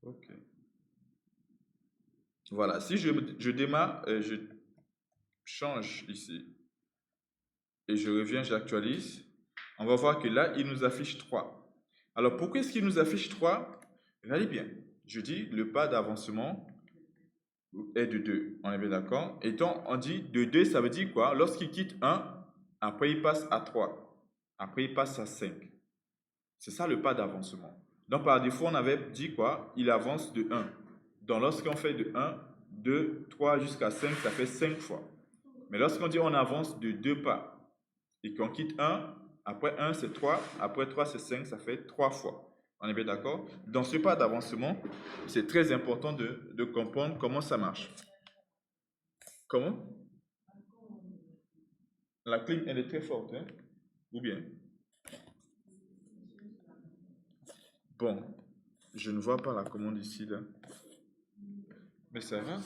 Ok. Voilà, si je démarre, je change ici et je reviens, j'actualise, on va voir que là, il nous affiche 3. Alors, pourquoi est-ce qu'il nous affiche 3? Regardez bien. Je dis le pas d'avancement est de 2. On est bien d'accord? Et donc, on dit de 2, ça veut dire quoi? Lorsqu'il quitte 1, après il passe à 3. Après il passe à 5. C'est ça le pas d'avancement. Donc, par défaut, on avait dit quoi? Il avance de 1. Donc, lorsqu'on fait de 1, 2, 3 jusqu'à 5, ça fait 5 fois. Mais lorsqu'on dit on avance de 2 pas et qu'on quitte 1, après 1 c'est 3, après 3 c'est 5, ça fait 3 fois. On est bien d'accord? Dans ce pas d'avancement, c'est très important de comprendre comment ça marche. Comment? La clim, elle est très forte, hein? Ou bien? Bon, je ne vois pas la commande ici, là. Mais ça va,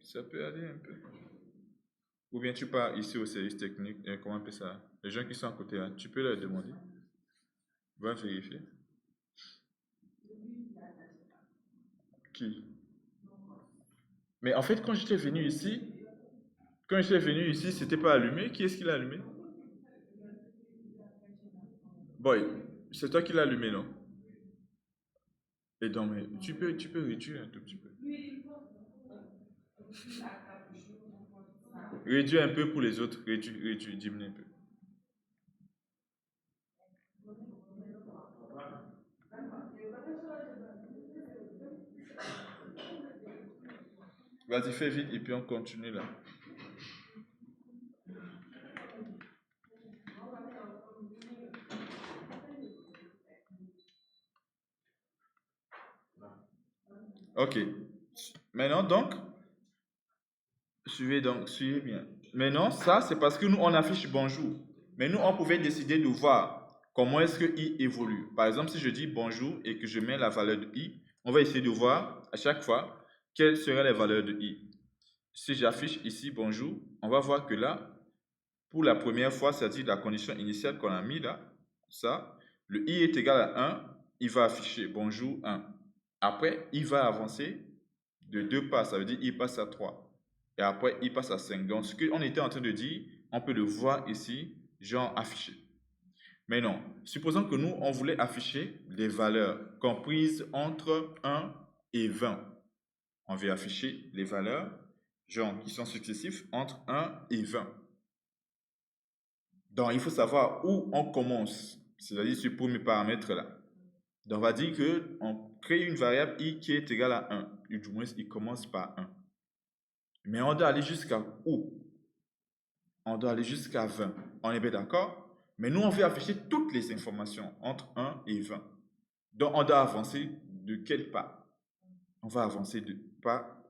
ça peut aller un peu. Ou bien tu pars ici au service technique, comment on appelle ça? Les gens qui sont à côté, là, tu peux leur demander. Va vérifier. Qui? Mais en fait, quand j'étais venu ici, c'était pas allumé. Qui est-ce qui l'a allumé? Boy, c'est toi qui l'as allumé, non? Et donc, mais tu peux réduire un tout petit peu. Réduire un peu pour les autres. Réduire, diminue un peu. Vas-y, fais vite et puis on continue là. Ok. Maintenant, donc, suivez bien. Maintenant, ça, c'est parce que nous, on affiche bonjour. Mais nous, on pouvait décider de voir comment est-ce que i évolue. Par exemple, si je dis bonjour et que je mets la valeur de i, on va essayer de voir à chaque fois quelles seraient les valeurs de i. Si j'affiche ici bonjour, on va voir que là, pour la première fois, c'est-à-dire la condition initiale qu'on a mis là, ça, le i est égal à 1, il va afficher bonjour 1. Après, il va avancer de 2 pas, ça veut dire il passe à 3. Et après, il passe à 5. Donc, ce qu'on était en train de dire, on peut le voir ici, genre affiché. Mais non, supposons que nous, on voulait afficher les valeurs comprises entre 1 et 20. On veut afficher les valeurs, genre qui sont successifs, entre 1 et 20. Donc, il faut savoir où on commence, c'est-à-dire ce premier paramètre-là. Donc, on va dire qu'on crée une variable i qui est égale à 1. Et du moins, il commence par 1. Mais on doit aller jusqu'à où? On doit aller jusqu'à 20. On est bien d'accord? Mais nous, on veut afficher toutes les informations entre 1 et 20. Donc, on doit avancer de quel pas? On va avancer de pas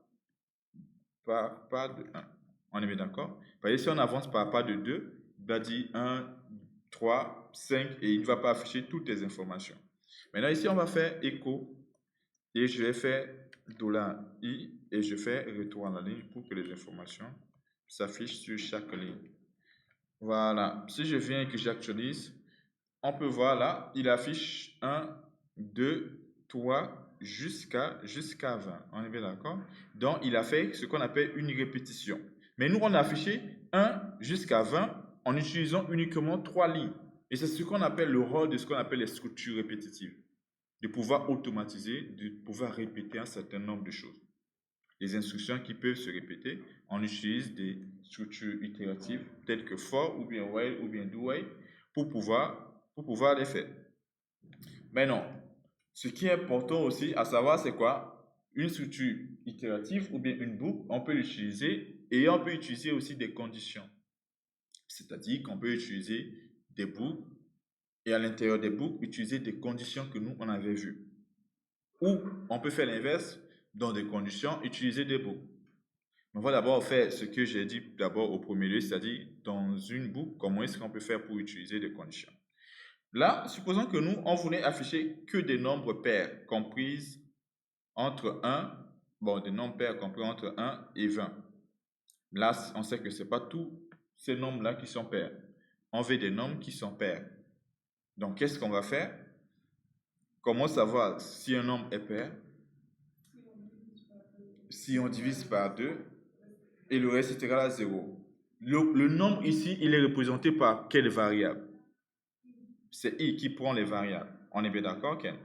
de 1. On est bien d'accord? Voyez, si on avance par pas de 2, il va dire 1, 3, 5 et il ne va pas afficher toutes les informations. Maintenant, ici, on va faire écho et je vais faire $i et je fais retour à la ligne pour que les informations s'affichent sur chaque ligne. Voilà. Si je viens et que j'actualise, on peut voir là, il affiche 1, 2, 3 jusqu'à 20. On est bien d'accord? Donc, il a fait ce qu'on appelle une répétition. Mais nous, on a affiché 1 jusqu'à 20 en utilisant uniquement 3 lignes. Et c'est ce qu'on appelle le rôle de ce qu'on appelle les structures répétitives. De pouvoir automatiser, de pouvoir répéter un certain nombre de choses. Les instructions qui peuvent se répéter, on utilise des structures itératives telles que for ou bien while ou bien do while pour pouvoir les faire. Maintenant, ce qui est important aussi à savoir, c'est quoi? Une structure itérative ou bien une boucle, on peut l'utiliser et on peut utiliser aussi des conditions. C'est-à-dire qu'on peut utiliser des boucles et à l'intérieur des boucles, utiliser des conditions que nous, on avait vues. Ou on peut faire l'inverse, dans des conditions, utiliser des boucles. On va d'abord faire ce que j'ai dit d'abord au premier lieu, c'est-à-dire dans une boucle, comment est-ce qu'on peut faire pour utiliser des conditions. Là, supposons que nous, on voulait afficher que des nombres pairs comprises entre 1, des nombres pairs compris entre 1 et 20. Là, on sait que ce n'est pas tous ces nombres-là qui sont pairs. On veut des nombres qui sont pairs. Donc, qu'est-ce qu'on va faire? Comment savoir si un nombre est pair? si on divise par 2, et le reste est égal à 0. Le nombre ici, il est représenté par quelle variable? C'est i qui prend les variables. On est bien d'accord, Ken?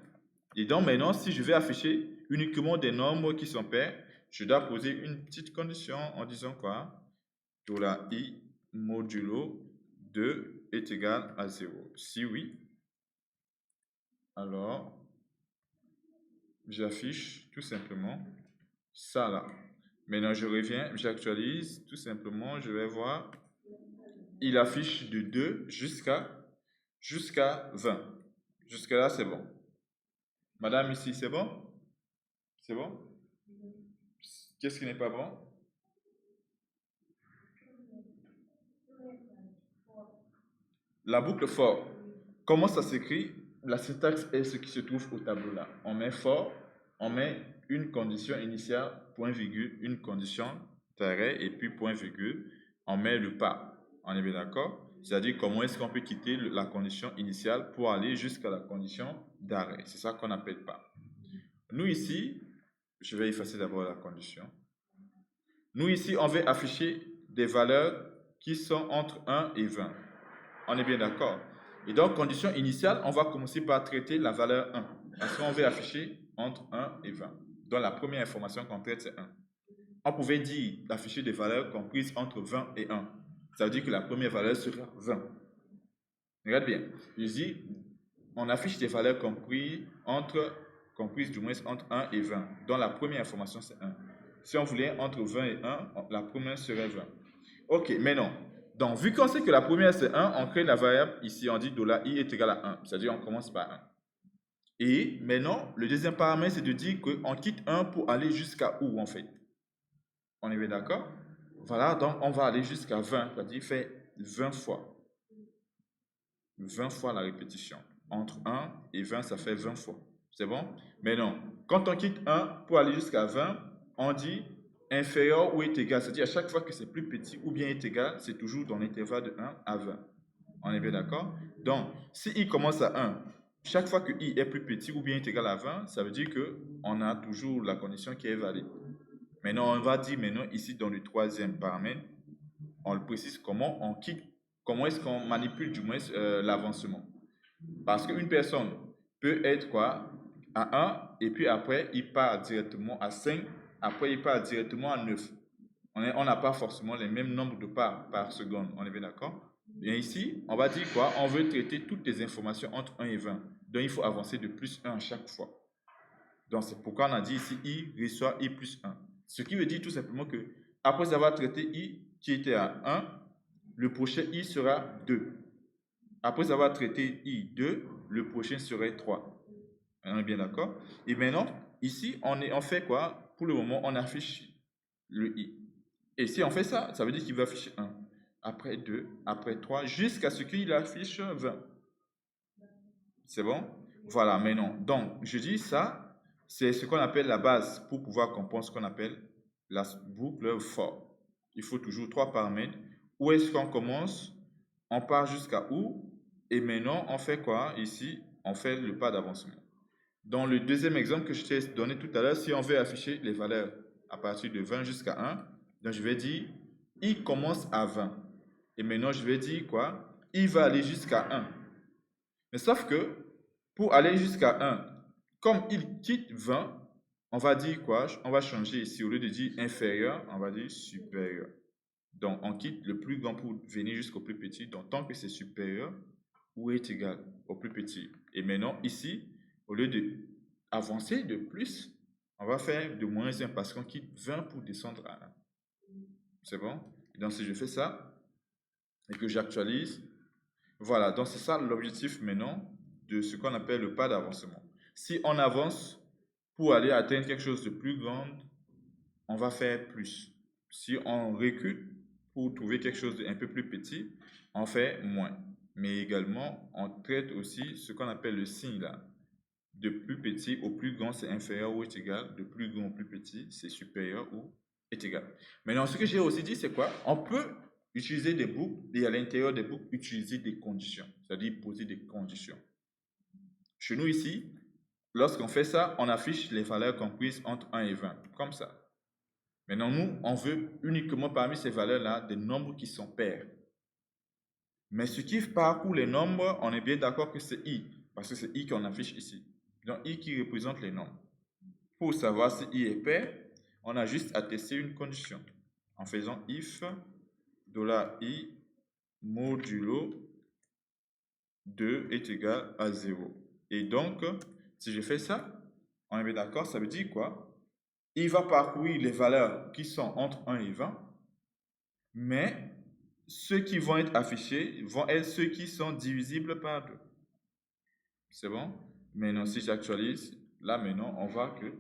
Et donc maintenant, si je vais afficher uniquement des nombres qui sont pairs, je dois poser une petite condition en disant quoi? $i modulo 2 est égal à 0. Si oui, alors j'affiche tout simplement ça là. Maintenant, je reviens, j'actualise tout simplement, je vais voir. Il affiche de 2 jusqu'à 20. Jusqu'à là, c'est bon. Madame, ici, c'est bon? C'est bon? Qu'est-ce qui n'est pas bon? La boucle for. Comment ça s'écrit? La syntaxe est ce qui se trouve au tableau là. On met for, on met une condition initiale, point virgule, une condition d'arrêt et puis point virgule, on met le pas. On est bien d'accord? C'est-à-dire comment est-ce qu'on peut quitter la condition initiale pour aller jusqu'à la condition d'arrêt. C'est ça qu'on appelle pas. Nous ici, je vais effacer d'abord la condition. Nous ici, on va afficher des valeurs qui sont entre 1 et 20. On est bien d'accord? Et donc, condition initiale, on va commencer par traiter la valeur 1. Parce qu'on va afficher entre 1 et 20. Donc, la première information qu'on traite, c'est 1. On pouvait dire d'afficher des valeurs comprises entre 20 et 1. Ça veut dire que la première valeur sera 20. Regarde bien. Je dis, on affiche des valeurs comprises du moins entre 1 et 20. Donc, la première information, c'est 1. Si on voulait entre 20 et 1, la première serait 20. Ok, maintenant, donc vu qu'on sait que la première c'est 1, on crée la variable ici, on dit $i est égal à 1. C'est-à-dire on commence par 1. Et maintenant, le deuxième paramètre, c'est de dire qu'on quitte 1 pour aller jusqu'à où en fait? On est bien d'accord? Voilà, donc on va aller jusqu'à 20, c'est-à-dire faire 20 fois. 20 fois la répétition. Entre 1 et 20, ça fait 20 fois. C'est bon? Mais non. Quand on quitte 1 pour aller jusqu'à 20, on dit inférieur ou est égal. C'est-à-dire à chaque fois que c'est plus petit ou bien est égal, c'est toujours dans l'intervalle de 1 à 20. On est bien d'accord? Donc, si i commence à 1, chaque fois que i est plus petit ou bien est égal à 20, ça veut dire qu'on a toujours la condition qui est valide. Maintenant, on va dire maintenant ici dans le troisième paramètre, on le précise comment on quitte, comment est-ce qu'on manipule du moins l'avancement. Parce qu'une personne peut être quoi? À 1 et puis après il part directement à 5, après il part directement à 9. On n'a pas forcément les mêmes nombres de pas par seconde, on est bien d'accord? Et ici, on va dire quoi? On veut traiter toutes les informations entre 1 et 20. Donc il faut avancer de plus 1 à chaque fois. Donc c'est pourquoi on a dit ici i reçoit i plus 1. Ce qui veut dire tout simplement que après avoir traité i qui était à 1, le prochain i sera 2. Après avoir traité i2, le prochain serait 3. On est bien d'accord? Et maintenant, ici, on fait quoi? Pour le moment, on affiche le i. Et si on fait ça, ça veut dire qu'il va afficher 1. Après 2, après 3, jusqu'à ce qu'il affiche 20. C'est bon? Voilà, maintenant. Donc, je dis ça, c'est ce qu'on appelle la base pour pouvoir comprendre ce qu'on appelle la boucle for. Il faut toujours 3 paramètres. Où est-ce qu'on commence? On part jusqu'à où? Et maintenant, on fait quoi? Ici, on fait le pas d'avancement. Dans le deuxième exemple que je t'ai donné tout à l'heure, si on veut afficher les valeurs à partir de 20 jusqu'à 1, donc je vais dire i commence à 20. Et maintenant, je vais dire quoi? I va aller jusqu'à 1. Mais sauf que pour aller jusqu'à 1, comme il quitte 20, on va dire quoi? On va changer ici. Au lieu de dire inférieur, on va dire supérieur. Donc, on quitte le plus grand pour venir jusqu'au plus petit. Donc, tant que c'est supérieur ou est égal au plus petit. Et maintenant, ici, au lieu d'avancer de plus, on va faire de moins 1 parce qu'on quitte 20 pour descendre à 1. C'est bon? Et donc, si je fais ça et que j'actualise, voilà. Donc, c'est ça l'objectif maintenant de ce qu'on appelle le pas d'avancement. Si on avance pour aller atteindre quelque chose de plus grand, on va faire plus. Si on recule pour trouver quelque chose d'un peu plus petit, on fait moins. Mais également, on traite aussi ce qu'on appelle le signe là. De plus petit au plus grand, c'est inférieur ou est égal. De plus grand au plus petit, c'est supérieur ou est égal. Maintenant, ce que j'ai aussi dit, c'est quoi? On peut utiliser des boucles et à l'intérieur des boucles, utiliser des conditions. C'est-à-dire poser des conditions. Chez nous ici, lorsqu'on fait ça, on affiche les valeurs comprises entre 1 et 20. Comme ça. Maintenant, nous, on veut uniquement parmi ces valeurs-là des nombres qui sont pairs. Mais ce qui parcourt les nombres, on est bien d'accord que c'est i, parce que c'est i qu'on affiche ici. Donc, i qui représente les nombres. Pour savoir si i est pair, on a juste à tester une condition en faisant if $i modulo 2 est égal à 0. Et donc, si je fais ça, on est bien d'accord, ça veut dire quoi? Il va parcourir les valeurs qui sont entre 1 et 20, mais ceux qui vont être affichés vont être ceux qui sont divisibles par 2. C'est bon? Maintenant, si j'actualise, là maintenant, on voit que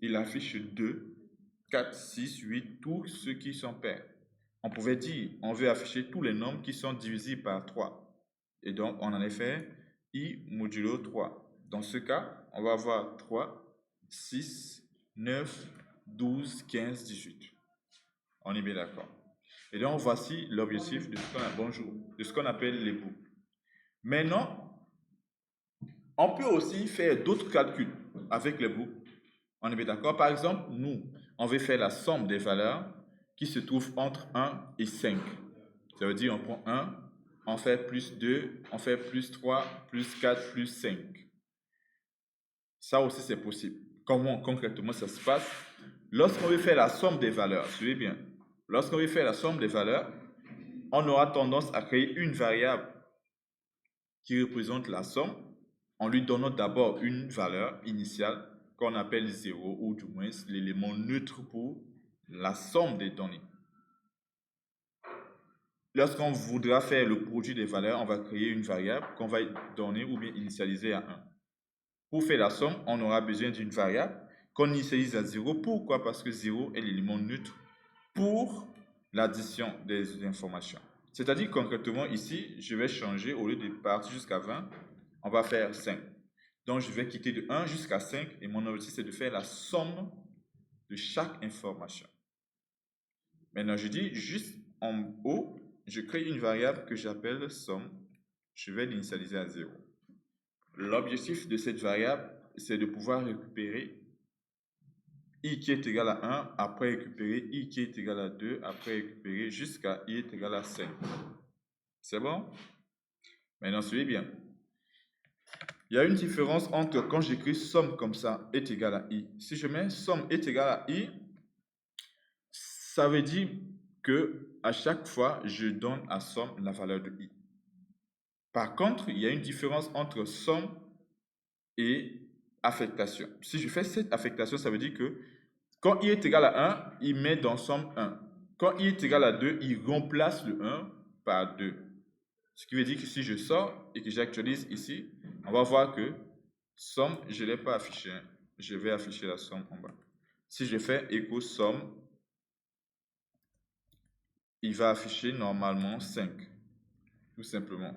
il affiche 2, 4, 6, 8, tous ceux qui sont pairs. On pouvait dire, on veut afficher tous les nombres qui sont divisibles par 3. Et donc, on en a fait i modulo 3. Dans ce cas, on va avoir 3, 6, 9, 12, 15, 18. On est bien d'accord. Et donc, voici l'objectif de ce qu'on appelle les boucles. Maintenant, on peut aussi faire d'autres calculs avec les boucles. On est bien d'accord? Par exemple, nous, on veut faire la somme des valeurs qui se trouvent entre 1 et 5. Ça veut dire on prend 1, on fait plus 2, on fait plus 3, plus 4, plus 5. Ça aussi, c'est possible. Comment concrètement ça se passe? Lorsqu'on veut faire la somme des valeurs, suivez bien, lorsqu'on veut faire la somme des valeurs, on aura tendance à créer une variable qui représente la somme en lui donnant d'abord une valeur initiale qu'on appelle 0 ou du moins l'élément neutre pour la somme des données. Lorsqu'on voudra faire le produit des valeurs, on va créer une variable qu'on va donner ou bien initialiser à 1. Pour faire la somme, on aura besoin d'une variable qu'on initialise à 0. Pourquoi? Parce que 0 est l'élément neutre pour l'addition des informations. C'est-à-dire concrètement ici, je vais changer, au lieu de partir jusqu'à 20, on va faire 5. Donc je vais quitter de 1 jusqu'à 5 et mon objectif c'est de faire la somme de chaque information. Maintenant je dis juste en haut, je crée une variable que j'appelle somme. Je vais l'initialiser à 0. L'objectif de cette variable, c'est de pouvoir récupérer i qui est égal à 1, après récupérer i qui est égal à 2, après récupérer jusqu'à i est égal à 5. C'est bon? Maintenant, suivez bien. Il y a une différence entre quand j'écris somme comme ça est égal à i. Si je mets somme est égal à i, ça veut dire que à chaque fois, je donne à somme la valeur de i. Par contre, il y a une différence entre somme et affectation. Si je fais cette affectation, ça veut dire que quand i est égal à 1, il met dans somme 1. Quand i est égal à 2, il remplace le 1 par 2. Ce qui veut dire que si je sors et que j'actualise ici, on va voir que somme, je ne l'ai pas affiché. Je vais afficher la somme en bas. Si je fais écho somme, il va afficher normalement 5. Tout simplement.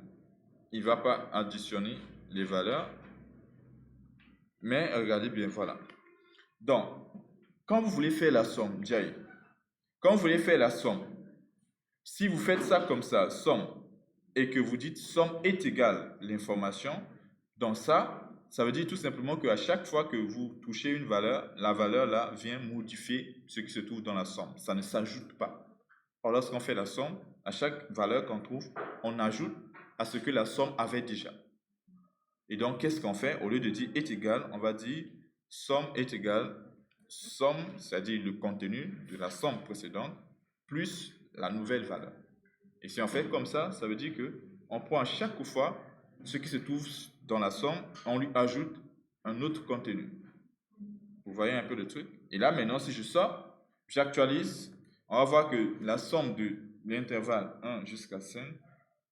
Il ne va pas additionner les valeurs. Mais regardez bien, voilà. Donc, quand vous voulez faire la somme, quand vous voulez faire la somme, si vous faites ça comme ça, somme, et que vous dites somme est égale l'information, donc ça veut dire tout simplement qu'à chaque fois que vous touchez une valeur, la valeur là vient modifier ce qui se trouve dans la somme. Ça ne s'ajoute pas. Or, lorsqu'on fait la somme, à chaque valeur qu'on trouve, on ajoute à ce que la somme avait déjà. Et donc, qu'est-ce qu'on fait? Au lieu de dire est égal, on va dire somme est égale somme, c'est-à-dire le contenu de la somme précédente, plus la nouvelle valeur. Et si on fait comme ça veut dire que on prend à chaque fois ce qui se trouve dans la somme, on lui ajoute un autre contenu. Vous voyez un peu le truc? Et là, maintenant, si je sors, j'actualise, on va voir que la somme de l'intervalle 1 jusqu'à 5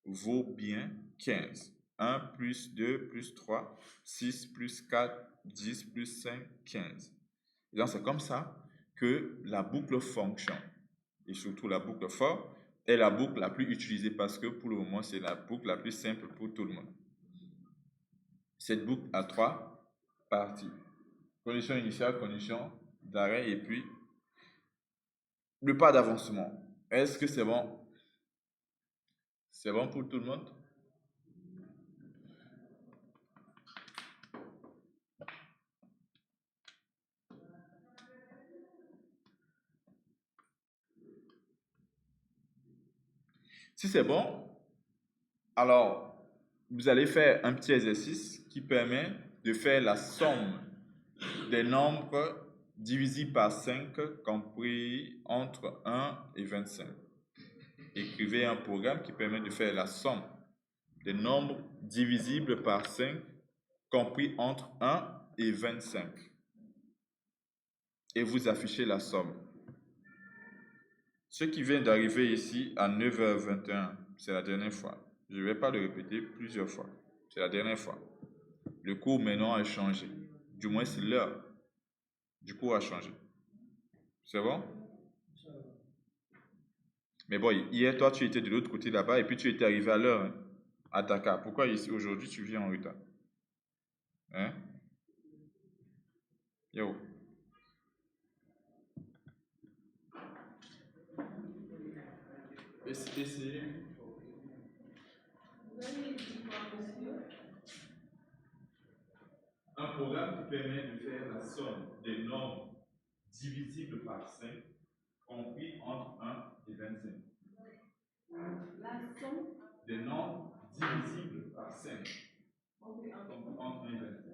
vaut bien 15. 1 plus 2 plus 3, 6 plus 4, 10 plus 5, 15. Et donc, c'est comme ça que la boucle fonctionne. Et surtout, la boucle for est la boucle la plus utilisée parce que pour le moment, c'est la boucle la plus simple pour tout le monde. Cette boucle a 3 parties. Condition initiale, condition d'arrêt et puis le pas d'avancement. Est-ce que c'est bon? C'est bon pour tout le monde? Si c'est bon, alors vous allez faire un petit exercice qui permet de faire la somme des nombres divisibles par 5 compris entre 1 et 25. Écrivez un programme qui permet de faire la somme des nombres divisibles par 5 compris entre 1 et 25. Et vous affichez la somme. Ce qui vient d'arriver ici à 9h21, c'est la dernière fois. Je ne vais pas le répéter plusieurs fois. C'est la dernière fois. Le cours maintenant a changé. Du moins, c'est l'heure du cours a changé. C'est bon? Mais bon, hier, toi, tu étais de l'autre côté là-bas et puis tu étais arrivé à l'heure, hein, à Dakar. Pourquoi ici, aujourd'hui, tu viens en retard? Hein? Yo. Essayez. Un programme qui permet de faire la somme des nombres divisibles par 5 compris entre 1 et 25. La somme des nombres divisibles par 5 compris entre 1 et 25.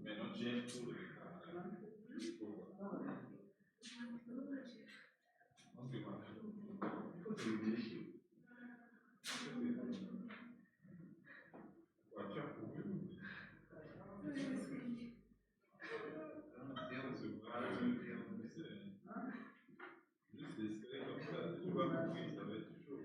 Maintenant, tu es pour le retard. Pourquoi? On se voit. Il faut se vérifier. Ouais, tu as couru. Juste l'escalier comme ça. Tu vas courir, ça va être chaud.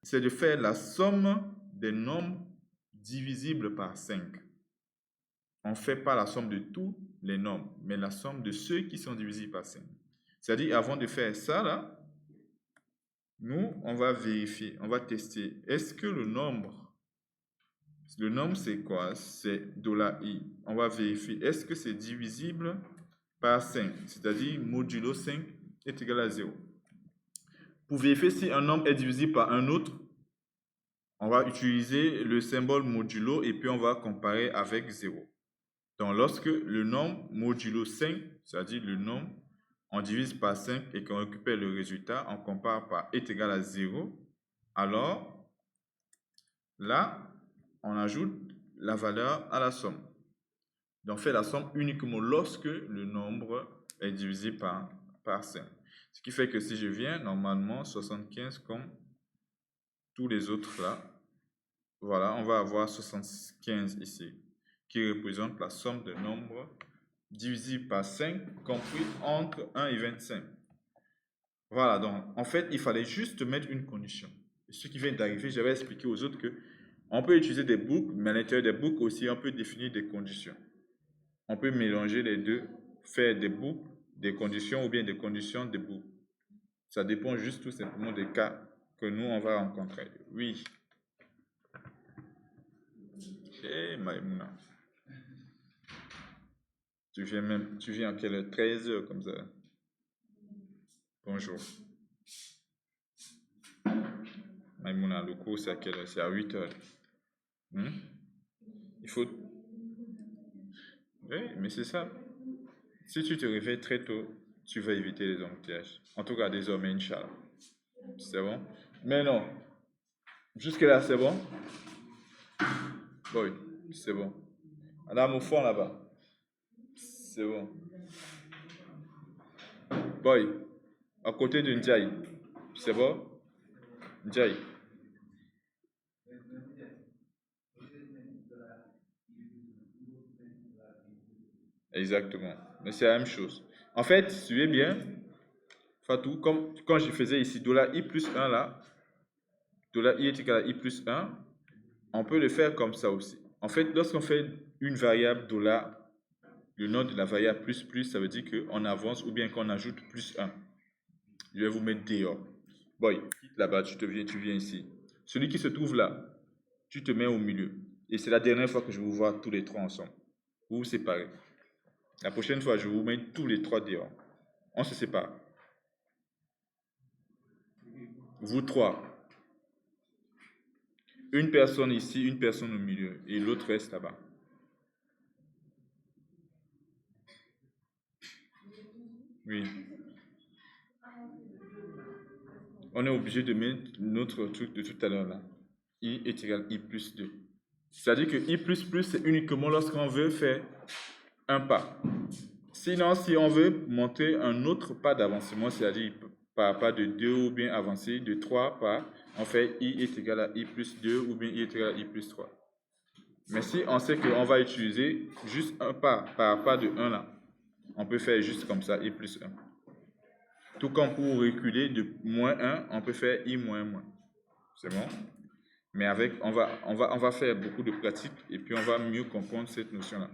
c'est de faire la somme des nombres divisibles par 5. On ne fait pas la somme de tous les nombres, mais la somme de ceux qui sont divisibles par 5. C'est-à-dire, avant de faire ça, là, nous, on va vérifier, on va tester. Est-ce que le nombre c'est quoi? C'est $i. On va vérifier. Est-ce que c'est divisible par 5? C'est-à-dire, modulo 5 est égal à 0. Pour vérifier si un nombre est divisible par un autre, on va utiliser le symbole modulo et puis on va comparer avec 0. Donc, lorsque le nombre modulo 5, c'est-à-dire le nombre, on divise par 5 et qu'on récupère le résultat, on compare par est égal à 0, alors là, on ajoute la valeur à la somme. Donc, on fait la somme uniquement lorsque le nombre est divisé par 5. Ce qui fait que si je viens, normalement, 75 comme tous les autres là, voilà, on va avoir 75 ici, qui représente la somme de nombres divisible par 5, compris entre 1 et 25. Voilà, donc en fait, il fallait juste mettre une condition. Et ce qui vient d'arriver, j'avais expliqué aux autres que on peut utiliser des boucles, mais à l'intérieur des boucles aussi, on peut définir des conditions. On peut mélanger les deux, faire des boucles, des conditions ou bien des conditions de boucles. Ça dépend juste tout simplement des cas que nous, on va rencontrer. Oui. Hey, Maïmouna. Tu viens à quelle heure? 13h comme ça. Bonjour. Maïmouna, le cours c'est à quelle heure? C'est à 8h. Il faut... Oui, mais c'est ça. Si tu te réveilles très tôt, tu vas éviter les embouteillages. En tout cas, désormais, Inch'Allah. C'est bon? Mais non. Jusque-là, c'est bon? Oui, c'est bon. Madame au fond là-bas. C'est bon. Boy, à côté de Ndiaye. C'est bon? Ndiaye. Exactement. Mais c'est la même chose. En fait, suivez bien, Fatou, comme quand je faisais ici $i plus 1 là, $i est égal à i plus 1, on peut le faire comme ça aussi. En fait, lorsqu'on fait une variable $, le nom de la variable plus plus, ça veut dire qu'on avance ou bien qu'on ajoute plus 1. Je vais vous mettre dehors. Boy, là-bas, tu viens ici. Celui qui se trouve là, tu te mets au milieu. Et c'est la dernière fois que je vous vois tous les trois ensemble. Vous vous séparez. La prochaine fois, je vous mets tous les trois dehors. On se sépare. Vous trois. Une personne ici, une personne au milieu. Et l'autre reste là-bas. Oui. On est obligé de mettre notre truc de tout à l'heure là. I est égal à I plus 2. C'est-à-dire que I plus plus, c'est uniquement lorsqu'on veut faire un pas. Sinon, si on veut monter un autre pas d'avancement, c'est-à-dire par pas de 2 ou bien avancer de 3 pas, on fait I est égal à I plus 2 ou bien I est égal à I plus 3. Mais si on sait qu'on va utiliser juste un pas par pas de 1 là, on peut faire juste comme ça, I plus 1. Tout comme pour reculer de moins 1, on peut faire I moins moins. C'est bon? Mais avec, on va faire beaucoup de pratiques et puis on va mieux comprendre cette notion-là.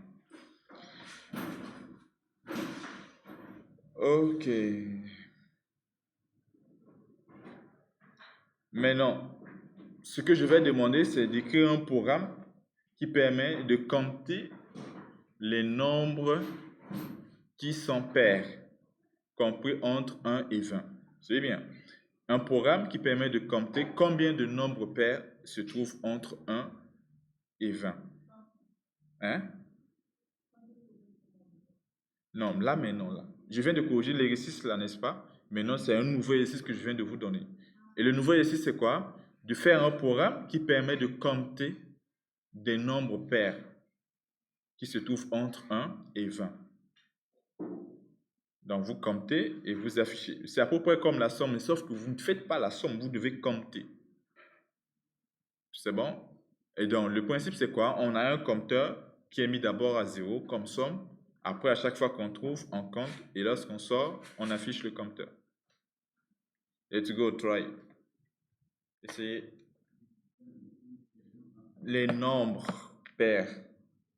Ok. Maintenant, ce que je vais demander, c'est d'écrire un programme qui permet de compter les nombres qui sont pairs, compris entre 1 et 20. C'est bien. Un programme qui permet de compter combien de nombres pairs se trouvent entre 1 et 20. Hein? Non, là, maintenant, là. Je viens de corriger l'exercice là, n'est-ce pas? Maintenant, c'est un nouveau exercice que je viens de vous donner. Et le nouveau exercice, c'est quoi? De faire un programme qui permet de compter des nombres pairs qui se trouvent entre 1 et 20. Donc, vous comptez et vous affichez. C'est à peu près comme la somme, sauf que vous ne faites pas la somme, vous devez compter. C'est bon? Et donc, le principe, c'est quoi? On a un compteur qui est mis d'abord à 0 comme somme. Après, à chaque fois qu'on trouve, on compte. Et lorsqu'on sort, on affiche le compteur. Let's go, try. Et c'est les nombres pairs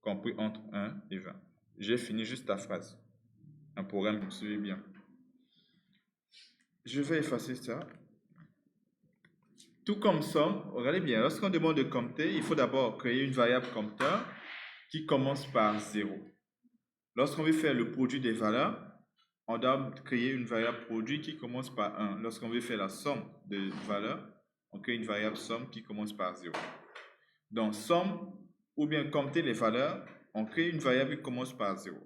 compris entre 1 et 20. J'ai fini juste la phrase. Un programme, vous suivez bien. Je vais effacer ça. Tout comme somme, regardez bien, lorsqu'on demande de compter, il faut d'abord créer une variable compteur qui commence par 0. Lorsqu'on veut faire le produit des valeurs, on doit créer une variable produit qui commence par 1. Lorsqu'on veut faire la somme des valeurs, on crée une variable somme qui commence par 0. Donc, somme ou bien compter les valeurs, on crée une variable qui commence par 0.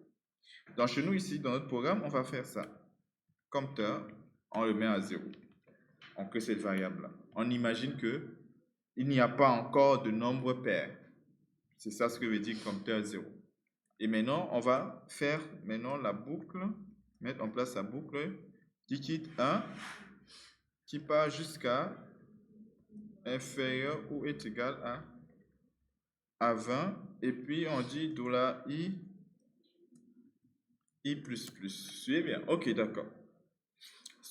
Donc, chez nous ici, dans notre programme, on va faire ça. Compteur, on le met à 0. On crée cette variable-là. On imagine qu'il n'y a pas encore de nombre pair. C'est ça ce que veut dire compteur 0. Et maintenant, on va faire la boucle, mettre en place la boucle qui quitte 1, qui part jusqu'à inférieur ou est égal à 20. Et puis, on dit $i++. Suivez bien. Ok, d'accord.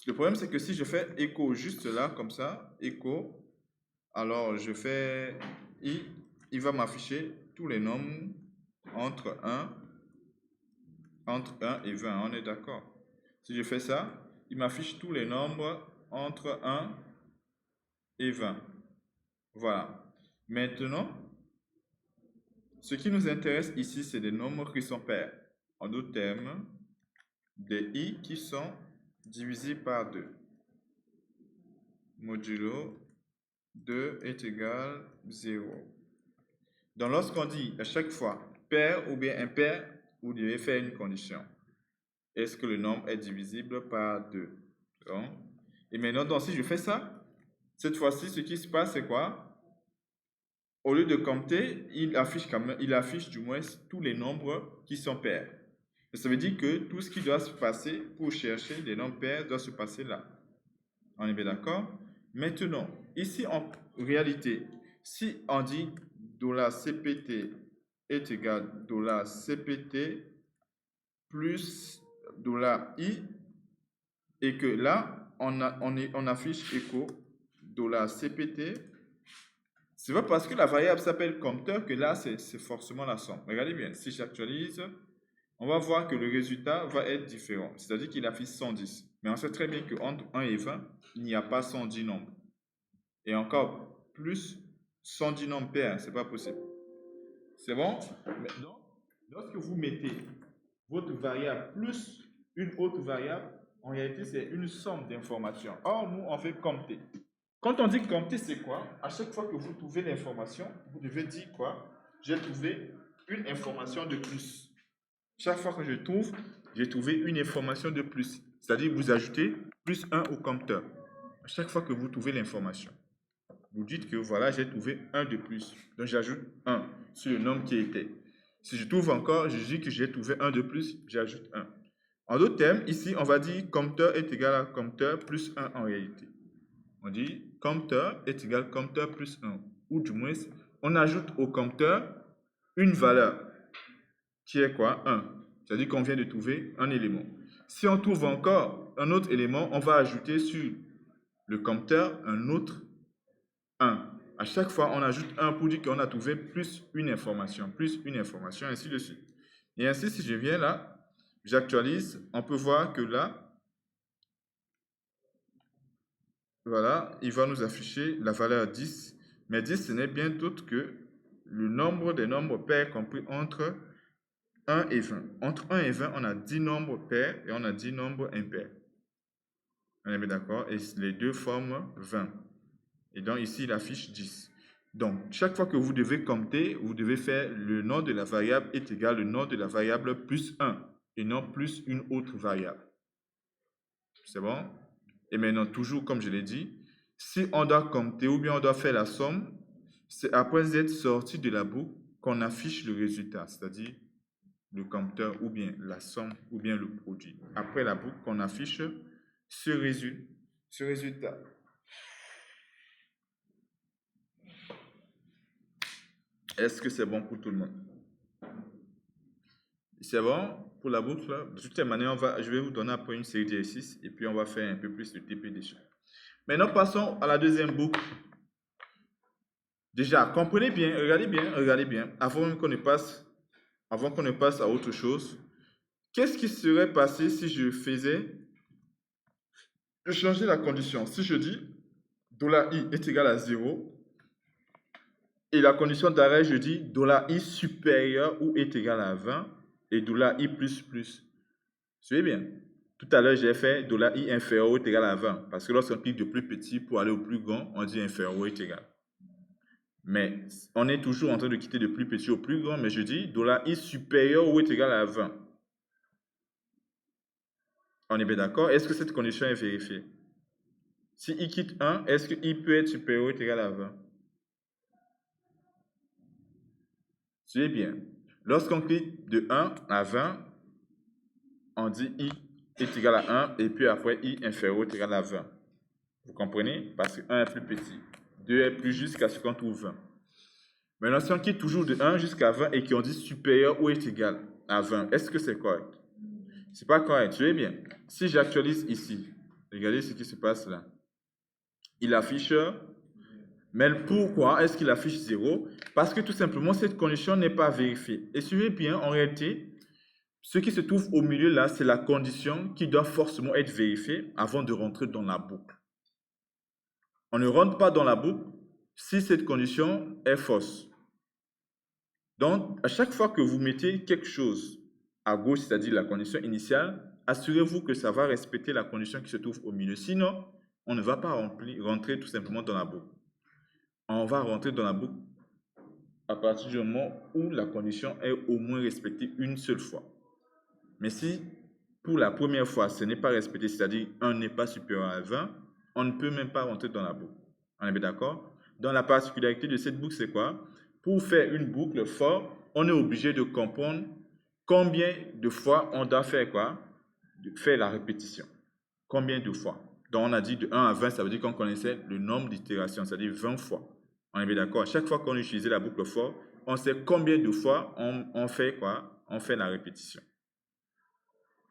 Le problème, c'est que si je fais écho juste là, comme ça, écho, alors je fais i, il va m'afficher tous les nombres entre 1 et 20, on est d'accord. Si je fais ça, il m'affiche tous les nombres entre 1 et 20. Voilà. Maintenant, ce qui nous intéresse ici, c'est des nombres qui sont pairs. En d'autres termes, des i qui sont divisés par 2. Modulo 2 est égal 0. Donc, lorsqu'on dit à chaque fois pair ou bien impair, vous devez faire une condition. Est-ce que le nombre est divisible par 2? Donc, et maintenant, donc, si je fais ça, cette fois-ci, ce qui se passe, c'est quoi? Au lieu de compter, il affiche du moins tous les nombres qui sont pairs. Et ça veut dire que tout ce qui doit se passer pour chercher les nombres pairs doit se passer là. On est bien d'accord? Maintenant, ici, en réalité, si on dit $CPT est égal $CPT plus $i, et que là, on affiche écho $CPT, c'est pas parce que la variable s'appelle compteur que là, c'est forcément la somme. Regardez bien, si j'actualise, on va voir que le résultat va être différent. C'est-à-dire qu'il affiche 110. Mais on sait très bien qu'entre 1 et 20, il n'y a pas 110 nombres. Et encore plus 110 nombres pairs, c'est pas possible. C'est bon? Donc, lorsque vous mettez votre variable plus une autre variable, en réalité, c'est une somme d'informations. Or, nous, on fait compter. Quand on dit compter, c'est quoi? À chaque fois que vous trouvez l'information, vous devez dire quoi? J'ai trouvé une information de plus. Chaque fois que je trouve, j'ai trouvé une information de plus. C'est-à-dire que vous ajoutez plus 1 au compteur. À chaque fois que vous trouvez l'information, vous dites que voilà, j'ai trouvé 1 de plus. Donc j'ajoute 1 sur le nombre qui était. Si je trouve encore, je dis que j'ai trouvé 1 de plus, j'ajoute 1. En d'autres termes, ici, on va dire compteur est égal à compteur plus 1 en réalité. On dit compteur est égal à compteur plus 1. Ou du moins, on ajoute au compteur une valeur qui est quoi? 1. C'est-à-dire qu'on vient de trouver un élément. Si on trouve encore un autre élément, on va ajouter sur le compteur un autre 1. À chaque fois, on ajoute 1 pour dire qu'on a trouvé plus une information, ainsi de suite. Et ainsi, si je viens là, j'actualise, on peut voir que là, voilà, il va nous afficher la valeur 10. Mais 10, ce n'est bien d'autre que le nombre des nombres pairs compris entre 1 et 20. Entre 1 et 20, on a 10 nombres pairs et on a 10 nombres impairs. On est bien d'accord? Et les deux forment 20. Et donc ici, il affiche 10. Donc, chaque fois que vous devez compter, vous devez faire le nom de la variable est égal au nom de la variable plus 1 et non plus une autre variable. C'est bon? Et maintenant, toujours comme je l'ai dit, si on doit compter ou bien on doit faire la somme, c'est après être sorti de la boucle qu'on affiche le résultat, c'est-à-dire le compteur ou bien la somme ou bien le produit. Après la boucle qu'on affiche ce résultat. Est-ce que c'est bon pour tout le monde? C'est bon pour la boucle? De toute manière, je vais vous donner après une série d'exercices et puis on va faire un peu plus de TP dessus. Maintenant, passons à la deuxième boucle. Déjà, comprenez bien, regardez bien, avant qu'on ne passe à autre chose. Qu'est-ce qui serait passé si je changeais la condition? Si je dis $i est égal à 0 et la condition d'arrêt, je dis $i supérieur ou est égal à 20 et $i plus plus. Suivez bien. Tout à l'heure, j'ai fait $i inférieur ou est égal à 20 parce que lorsqu'on clique de plus petit pour aller au plus grand, on dit inférieur ou est égal. Mais on est toujours en train de quitter de plus petit au plus grand, mais je dis $i supérieur ou est égal à 20. On est bien d'accord? Est-ce que cette condition est vérifiée? Si i quitte 1, est-ce que i peut être supérieur ou est égal à 20? Suivez bien. Lorsqu'on clique de 1 à 20, on dit i est égal à 1 et puis après i inférieur ou est égal à 20. Vous comprenez? Parce que 1 est plus petit. 2 est plus jusqu'à ce qu'on trouve 20. Maintenant, si on quitte toujours de 1 jusqu'à 20 et qu'on dit supérieur ou est égal à 20, est-ce que c'est correct? C'est pas correct. Suivez bien. Si j'actualise ici, regardez ce qui se passe là. Il affiche, mais pourquoi est-ce qu'il affiche 0? Parce que tout simplement, cette condition n'est pas vérifiée. Et suivez bien, en réalité, ce qui se trouve au milieu là, c'est la condition qui doit forcément être vérifiée avant de rentrer dans la boucle. On ne rentre pas dans la boucle si cette condition est fausse. Donc, à chaque fois que vous mettez quelque chose à gauche, c'est-à-dire la condition initiale, assurez-vous que ça va respecter la condition qui se trouve au milieu. Sinon, on ne va pas rentrer tout simplement dans la boucle. On va rentrer dans la boucle à partir du moment où la condition est au moins respectée une seule fois. Mais si pour la première fois, ce n'est pas respecté, c'est-à-dire 1 n'est pas supérieur à 20, on ne peut même pas rentrer dans la boucle. On est bien d'accord? Donc la particularité de cette boucle, c'est quoi? Pour faire une boucle forte, on est obligé de comprendre combien de fois on doit faire quoi? De faire la répétition. Combien de fois? Donc on a dit de 1 à 20, ça veut dire qu'on connaissait le nombre d'itérations, c'est-à-dire 20 fois. On est bien d'accord? À chaque fois qu'on utilise la boucle for, on sait combien de fois on fait quoi? On fait la répétition.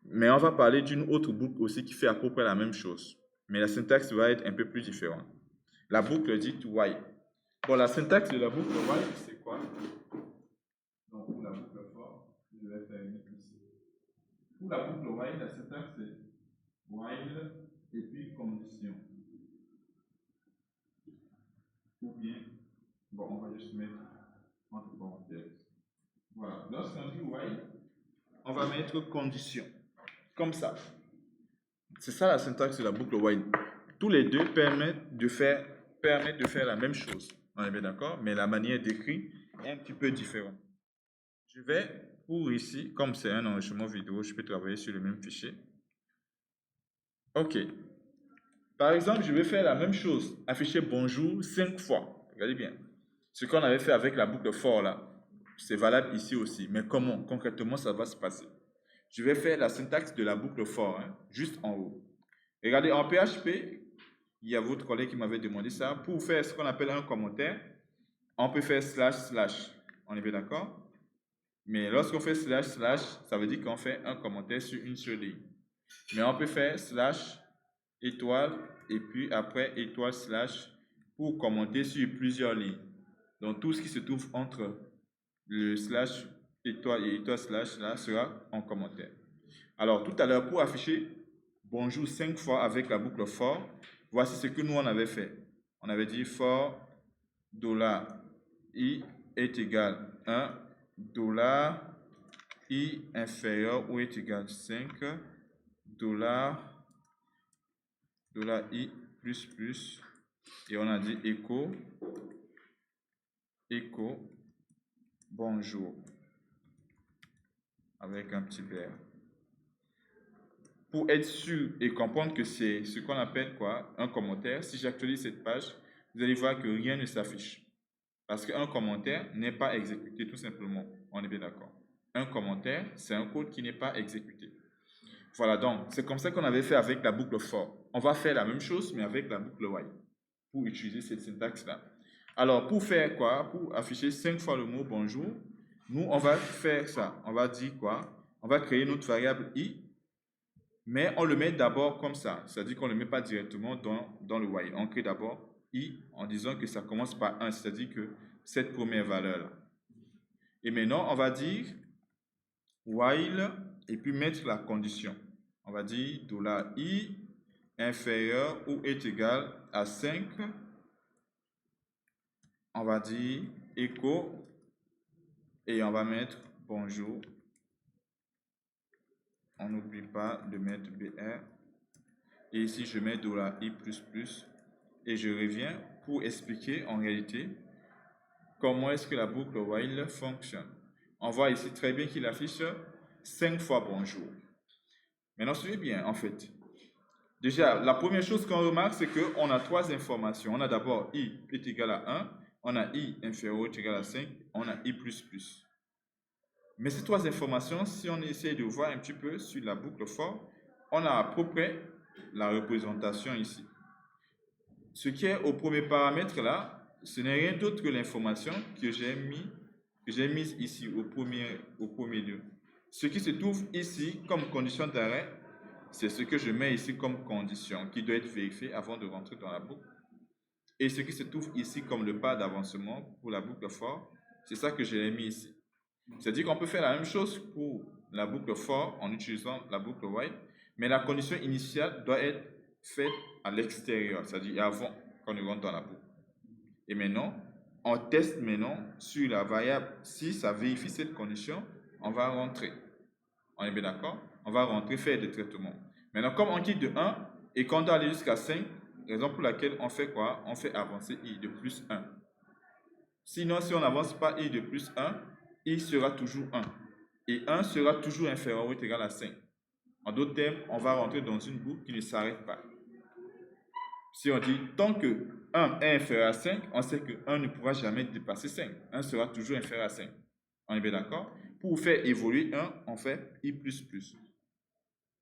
Mais on va parler d'une autre boucle aussi qui fait à peu près la même chose. Mais la syntaxe va être un peu plus différente. La boucle dite while. Bon, la syntaxe de la boucle while, c'est quoi? Donc, pour la boucle for, je vais faire une ici. Pour la boucle while, la syntaxe c'est while et puis condition. Ou bien, bon, on va juste mettre entre parenthèses. Voilà. Lorsqu'on dit while, on va mettre condition. Comme ça. C'est ça la syntaxe de la boucle while. Tous les deux permettent de faire la même chose. On est bien d'accord? Mais la manière d'écrire est un petit peu différente. Je vais, pour ici, comme c'est un enregistrement vidéo, je peux travailler sur le même fichier. OK. Par exemple, je vais faire la même chose. Afficher bonjour 5 fois. Regardez bien. Ce qu'on avait fait avec la boucle for là, c'est valable ici aussi. Mais comment? Concrètement, ça va se passer. Je vais faire la syntaxe de la boucle for, hein, juste en haut. Regardez, en PHP, il y a votre collègue qui m'avait demandé ça. Pour faire ce qu'on appelle un commentaire, on peut faire //. On est bien d'accord? Mais lorsqu'on fait //, ça veut dire qu'on fait un commentaire sur une seule ligne. Mais on peut faire / étoile et puis après étoile / pour commenter sur plusieurs lignes. Donc tout ce qui se trouve entre le / étoile et étoile / là sera en commentaire. Alors tout à l'heure, pour afficher bonjour 5 fois avec la boucle for, voici ce que nous on avait fait. On avait dit for $i est égal à 1, $i inférieur ou est égal à 5, $i plus plus, et on a dit écho bonjour avec un petit BR. Pour être sûr et comprendre que c'est ce qu'on appelle quoi, un commentaire, si j'actualise cette page, vous allez voir que rien ne s'affiche. Parce qu'un commentaire n'est pas exécuté tout simplement. On est bien d'accord. Un commentaire, c'est un code qui n'est pas exécuté. Voilà, donc c'est comme ça qu'on avait fait avec la boucle for. On va faire la même chose, mais avec la boucle while, pour utiliser cette syntaxe-là. Alors, pour faire quoi? Pour afficher 5 fois le mot bonjour, nous, on va faire ça. On va dire quoi? On va créer notre variable i, mais on le met d'abord comme ça. C'est-à-dire qu'on ne le met pas directement dans le while. On crée d'abord i en disant que ça commence par 1, c'est-à-dire que cette première valeur-là. Et maintenant, on va dire while et puis mettre la condition. On va dire $i inférieur ou est égal à 5. On va dire echo et on va mettre bonjour. On n'oublie pas de mettre BR. Et ici, je mets $i++. Et je reviens pour expliquer en réalité comment est-ce que la boucle while fonctionne. On voit ici très bien qu'il affiche 5 fois bonjour. Maintenant, suivez bien, en fait. Déjà, la première chose qu'on remarque, c'est qu'on a 3 informations. On a d'abord i est égal à 1, on a i inférieur ou est égal à 5, on a i++. Mais ces 3 informations, si on essaie de voir un petit peu sur la boucle for, on a à peu près la représentation ici. Ce qui est au premier paramètre là, ce n'est rien d'autre que l'information que j'ai mise ici au premier lieu. Ce qui se trouve ici comme condition d'arrêt, c'est ce que je mets ici comme condition qui doit être vérifiée avant de rentrer dans la boucle. Et ce qui se trouve ici comme le pas d'avancement pour la boucle for, c'est ça que j'ai mis ici. C'est-à-dire qu'on peut faire la même chose pour la boucle for en utilisant la boucle while, mais la condition initiale doit être faite à l'extérieur, c'est-à-dire avant qu'on ne rentre dans la boucle. Et maintenant, on teste maintenant sur la variable, si ça vérifie cette condition, on va rentrer. On est bien d'accord? On va rentrer, faire des traitements. Maintenant, comme on quitte de 1 et qu'on doit aller jusqu'à 5, raison pour laquelle on fait quoi? On fait avancer i de plus 1. Sinon, si on n'avance pas i de plus 1, i sera toujours 1. Et 1 sera toujours inférieur ou égal à 5. En d'autres termes, on va rentrer dans une boucle qui ne s'arrête pas. Si on dit tant que 1 est inférieur à 5, on sait que 1 ne pourra jamais dépasser 5. 1 sera toujours inférieur à 5. On est bien d'accord? Pour faire évoluer 1, on fait i++.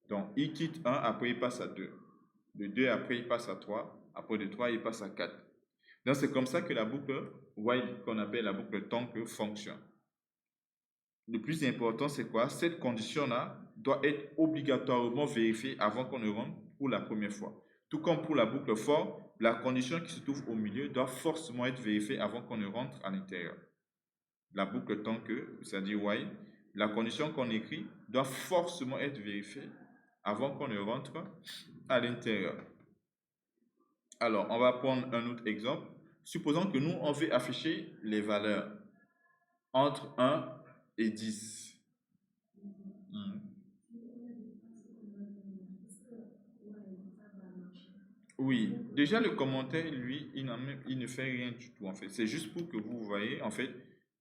Donc, i quitte 1, après il passe à 2. De 2, après il passe à 3. Après de 3, il passe à 4. Donc, c'est comme ça que la boucle while, qu'on appelle la boucle tant que, fonctionne. Le plus important, c'est quoi? Cette condition-là doit être obligatoirement vérifiée avant qu'on ne rentre pour la première fois. Tout comme pour la boucle for, la condition qui se trouve au milieu doit forcément être vérifiée avant qu'on ne rentre à l'intérieur. La boucle tant que, c'est-à-dire while, la condition qu'on écrit doit forcément être vérifiée avant qu'on ne rentre à l'intérieur. Alors, on va prendre un autre exemple. Supposons que nous, on veut afficher les valeurs entre 1 et 10. Oui, déjà le commentaire, lui, il ne fait rien du tout en fait. C'est juste pour que vous voyez en fait,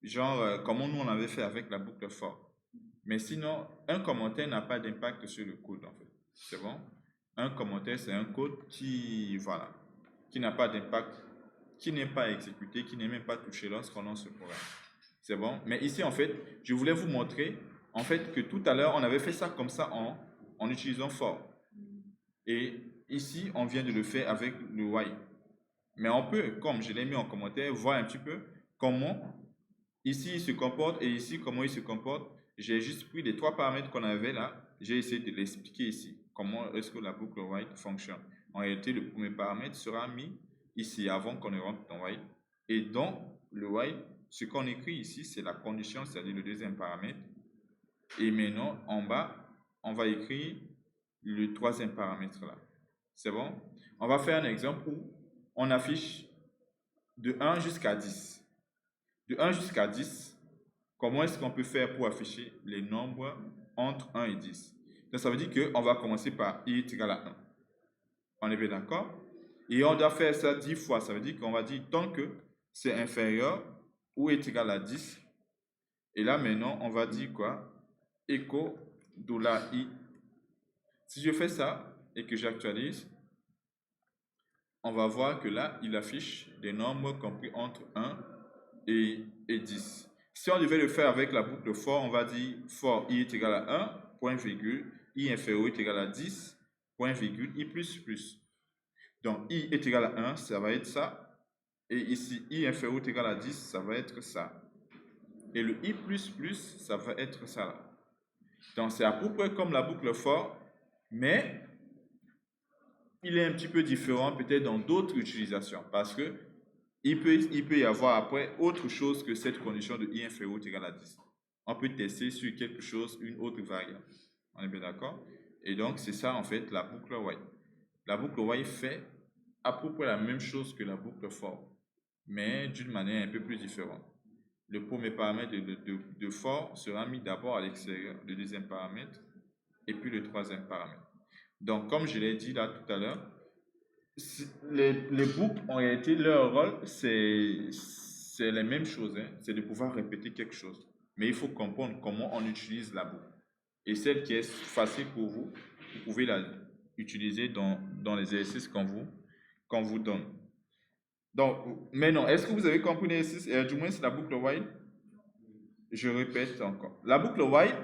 genre, comment nous on avait fait avec la boucle for. Mais sinon, un commentaire n'a pas d'impact sur le code en fait. C'est bon? Un commentaire, c'est un code qui, voilà, qui n'a pas d'impact, qui n'est pas exécuté, qui n'est même pas touché lorsqu'on lance ce programme. C'est bon? Mais ici, en fait, je voulais vous montrer en fait que tout à l'heure, on avait fait ça comme ça en utilisant for. Et ici, on vient de le faire avec le while. Mais on peut, comme je l'ai mis en commentaire, voir un petit peu comment ici il se comporte et ici comment il se comporte. J'ai juste pris les 3 paramètres qu'on avait là. J'ai essayé de l'expliquer ici. Comment est-ce que la boucle while fonctionne. En réalité, le premier paramètre sera mis ici avant qu'on ne rentre dans while. Et dans le while, ce qu'on écrit ici, c'est la condition, c'est-à-dire le deuxième paramètre. Et maintenant, en bas, on va écrire le 3e paramètre là. C'est bon? On va faire un exemple où on affiche de 1 jusqu'à 10. De 1 jusqu'à 10, comment est-ce qu'on peut faire pour afficher les nombres entre 1 et 10? Donc ça veut dire qu'on va commencer par i est égal à 1. On est bien d'accord? Et on doit faire ça 10 fois. Ça veut dire qu'on va dire tant que c'est inférieur ou est égal à 10. Et là maintenant, on va dire quoi? Echo $i. Si je fais ça et que j'actualise, on va voir que là, il affiche des nombres compris entre 1 et 10. Si on devait le faire avec la boucle for, on va dire for i est égal à 1, point virgule, i inférieur est égal à 10, point virgule, i++. Donc, i est égal à 1, ça va être ça. Et ici, i inférieur est égal à 10, ça va être ça. Et le i++, ça va être ça là. Donc, c'est à peu près comme la boucle for, mais il est un petit peu différent peut-être dans d'autres utilisations parce que il peut y avoir après autre chose que cette condition de i inférieur ou égal à 10. On peut tester sur quelque chose, une autre variable. On est bien d'accord? Et donc, c'est ça en fait la boucle while. La boucle while fait à peu près la même chose que la boucle for, mais d'une manière un peu plus différente. Le premier paramètre de for sera mis d'abord à l'extérieur, le deuxième paramètre, et puis le troisième paramètre. Donc, comme je l'ai dit là tout à l'heure, les boucles, en réalité, leur rôle, c'est la même chose, hein. C'est de pouvoir répéter quelque chose. Mais il faut comprendre comment on utilise la boucle. Et celle qui est facile pour vous, vous pouvez la utiliser dans les exercices qu'on vous donne. Donc, maintenant, est-ce que vous avez compris l'exercice? Du moins, c'est la boucle while. Je répète encore. La boucle while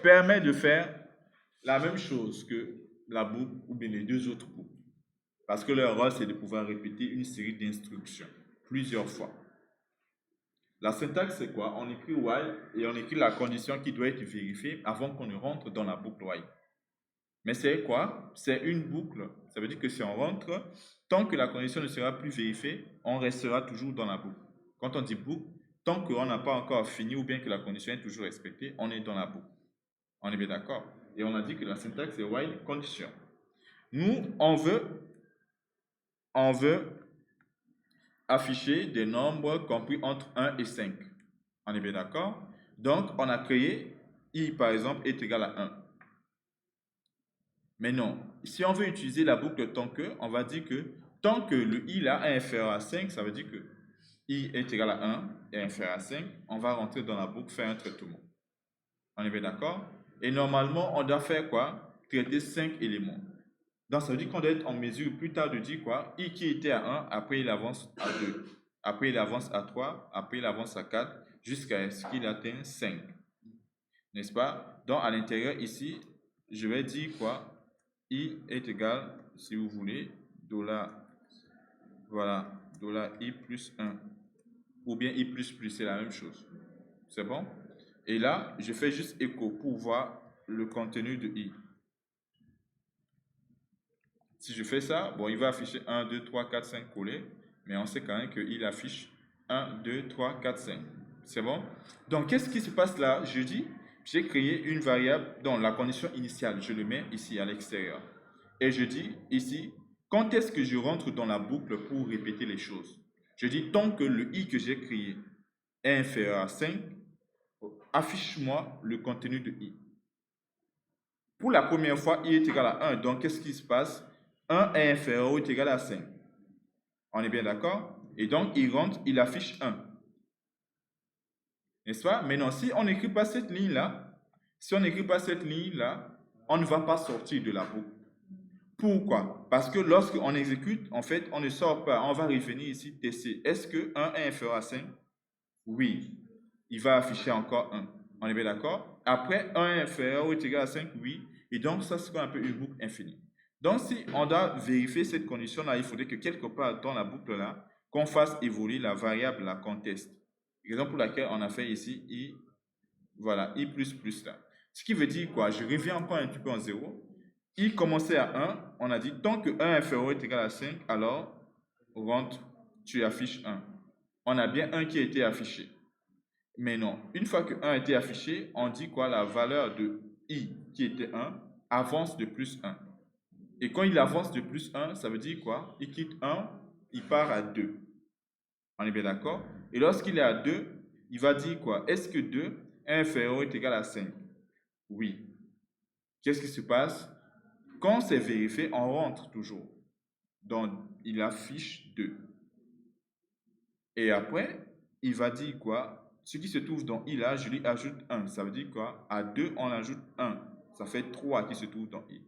permet de faire la même chose que la boucle ou bien les deux autres boucles. Parce que leur rôle, c'est de pouvoir répéter une série d'instructions plusieurs fois. La syntaxe, c'est quoi? On écrit while et on écrit la condition qui doit être vérifiée avant qu'on ne rentre dans la boucle while. Mais c'est quoi? C'est une boucle. Ça veut dire que si on rentre, tant que la condition ne sera plus vérifiée, on restera toujours dans la boucle. Quand on dit boucle, tant qu'on n'a pas encore fini ou bien que la condition est toujours respectée, on est dans la boucle. On est bien d'accord? Et on a dit que la syntaxe, c'est while condition. Nous, on veut afficher des nombres compris entre 1 et 5. On est bien d'accord? Donc, on a créé i, par exemple, est égal à 1. Mais non, si on veut utiliser la boucle tant que, on va dire que tant que le i là est inférieur à 5, ça veut dire que i est égal à 1 et inférieur à 5, on va rentrer dans la boucle, faire un traitement. On est bien d'accord? Et normalement, on doit faire quoi? Traiter 5 éléments. Donc, ça veut dire qu'on doit être en mesure plus tard de dire quoi? I qui était à 1, après il avance à 2. Après il avance à 3, après il avance à 4, jusqu'à ce qu'il atteigne 5. N'est-ce pas? Donc, à l'intérieur ici, je vais dire quoi? I est égal, si vous voulez, voilà, $i plus 1. Ou bien i plus plus, c'est la même chose. C'est bon? Et là, je fais juste écho pour voir le contenu de i. Si je fais ça, bon, il va afficher 1, 2, 3, 4, 5 collés, mais on sait quand même qu'il affiche 1, 2, 3, 4, 5. C'est bon? Donc, qu'est-ce qui se passe là? Je dis, j'ai créé une variable dont la condition initiale, je le mets ici à l'extérieur. Et je dis ici, quand est-ce que je rentre dans la boucle pour répéter les choses? Je dis, tant que le i que j'ai créé est inférieur à 5, affiche-moi le contenu de i. Pour la première fois, i est égal à 1. Donc, qu'est-ce qui se passe? 1 est inférieur ou est égal à 5. On est bien d'accord? Et donc, il rentre, il affiche 1. N'est-ce pas? Maintenant, si on n'écrit pas cette ligne-là, on ne va pas sortir de la boucle. Pourquoi? Parce que lorsqu'on exécute, en fait, on ne sort pas. On va revenir ici tester. Est-ce que 1 est inférieur à 5? Oui. Il va afficher encore 1. On est bien d'accord? Après, 1 est inférieur ou est égal à 5? Oui. Et donc, ça, c'est ce qu'on appelle une boucle infinie. Donc, si on doit vérifier cette condition-là, il faudrait que quelque part dans la boucle-là, qu'on fasse évoluer la variable, la conteste. Raison pour laquelle on a fait ici i, voilà, i plus plus là. Ce qui veut dire quoi? Je reviens encore un petit peu en 0. I commençait à 1, on a dit tant que 1 inférieur est égal à 5, alors rentre, tu affiches 1. On a bien 1 qui a été affiché. Mais non, une fois que 1 a été affiché, on dit quoi? La valeur de i qui était 1 avance de plus 1. Et quand il avance de plus 1, ça veut dire quoi? Il quitte 1, il part à 2. On est bien d'accord? Et lorsqu'il est à 2, il va dire quoi? Est-ce que 2 inférieur est égal à 5? Oui. Qu'est-ce qui se passe? Quand c'est vérifié, on rentre toujours. Donc, il affiche 2. Et après, il va dire quoi? Ce qui se trouve dans i là, je lui ajoute 1. Ça veut dire quoi? À 2, on ajoute 1. Ça fait 3 qui se trouve dans i.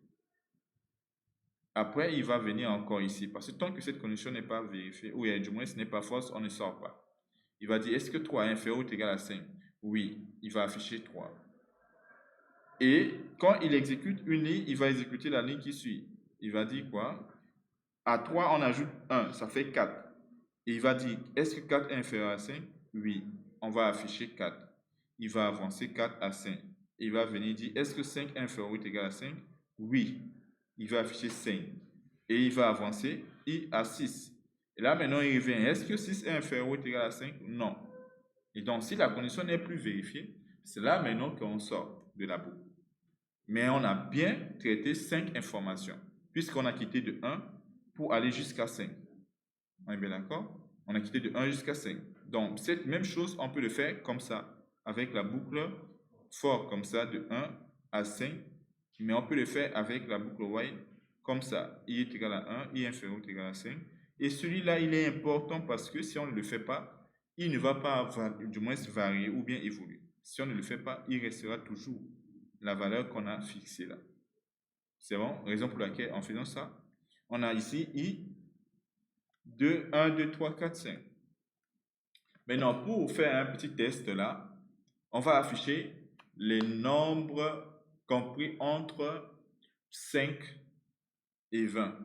Après, il va venir encore ici. Parce que tant que cette condition n'est pas vérifiée, ou du moins ce n'est pas fausse, on ne sort pas. Il va dire, est-ce que 3 est inférieur ou est égal à 5? Oui, il va afficher 3. Et quand il exécute une ligne, il va exécuter la ligne qui suit. Il va dire quoi? À 3, on ajoute 1, ça fait 4. Et il va dire, est-ce que 4 est inférieur à 5? Oui, on va afficher 4. Il va avancer 4 à 5. Et il va venir dire, est-ce que 5 est inférieur ou est égal à 5? Oui, il va afficher 5. et il va avancer I à 6. Et là, maintenant, il revient. Est-ce que 6 est inférieur ou égal à 5? Non. Et donc, si la condition n'est plus vérifiée, c'est là maintenant qu'on sort de la boucle. Mais on a bien traité 5 informations, puisqu'on a quitté de 1 pour aller jusqu'à 5. On est bien d'accord? On a quitté de 1 jusqu'à 5. Donc, cette même chose, on peut le faire comme ça, avec la boucle for, comme ça, de 1 à 5. Mais on peut le faire avec la boucle while, comme ça. I est égal à 1, I inférieur ou égal à 5. Et celui-là, il est important parce que si on ne le fait pas, il ne va pas, du moins, varier ou bien évoluer. Si on ne le fait pas, il restera toujours la valeur qu'on a fixée là. C'est bon? Raison pour laquelle, en faisant ça, on a ici I 2, 1, 2, 3, 4, 5. Maintenant, pour faire un petit test là, on va afficher les nombres compris entre 5 et 20.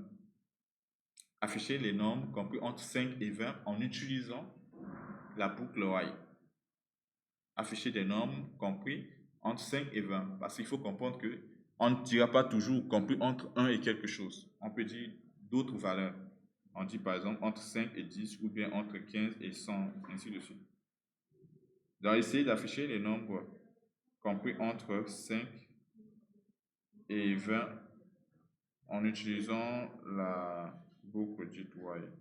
Afficher les nombres compris entre 5 et 20 en utilisant la boucle while. Afficher des nombres compris entre 5 et 20. Parce qu'il faut comprendre que on ne dira pas toujours compris entre 1 et quelque chose. On peut dire d'autres valeurs. On dit par exemple entre 5 et 10 ou bien entre 15 et 100, ainsi de suite. Donc, essayez d'afficher les nombres compris entre 5 et 20 en utilisant la boucle dite while.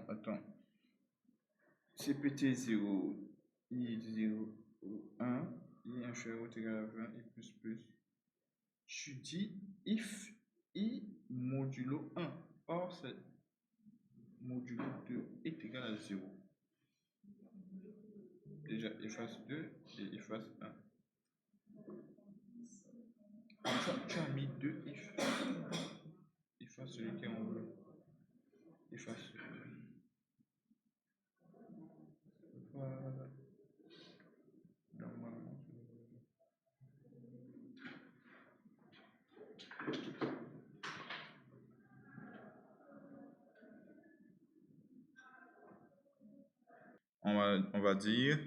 Attends. CPT 0, I 0, 1, I inférieur ou égal à 20, I plus. Je dis if I modulo 1. Or, c'est modulo 2 est égal à 0. Déjà, efface 2 et efface 1. Tu as mis 2 if. Efface celui qui est en bleu. Efface. Voilà. Normalement, on va dire,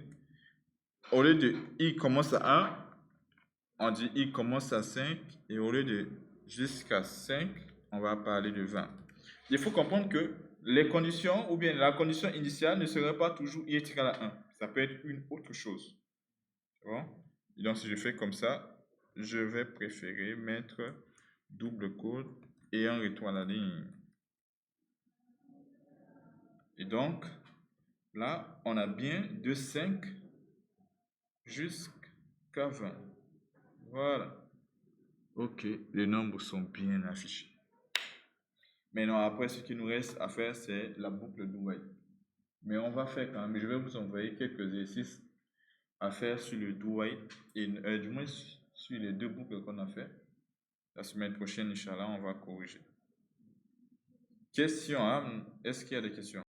au lieu de I commence à 1, on dit I commence à 5, et au lieu de jusqu'à 5, on va parler de 20. Il faut comprendre que les conditions, ou bien la condition initiale ne serait pas toujours I est égal à 1. Ça peut être une autre chose. Bon? Et donc, si je fais comme ça, je vais préférer mettre double code et un retour à la ligne. Et donc, là, on a bien de 5 jusqu'à 20. Voilà. Ok, les nombres sont bien affichés. Maintenant, après, ce qui nous reste à faire, c'est la boucle do while. Mais on va faire quand même, je vais vous envoyer quelques exercices à faire sur le do while, et du moins sur les deux boucles qu'on a fait. La semaine prochaine, Inch'Allah, on va corriger. Question, hein? Est-ce qu'il y a des questions?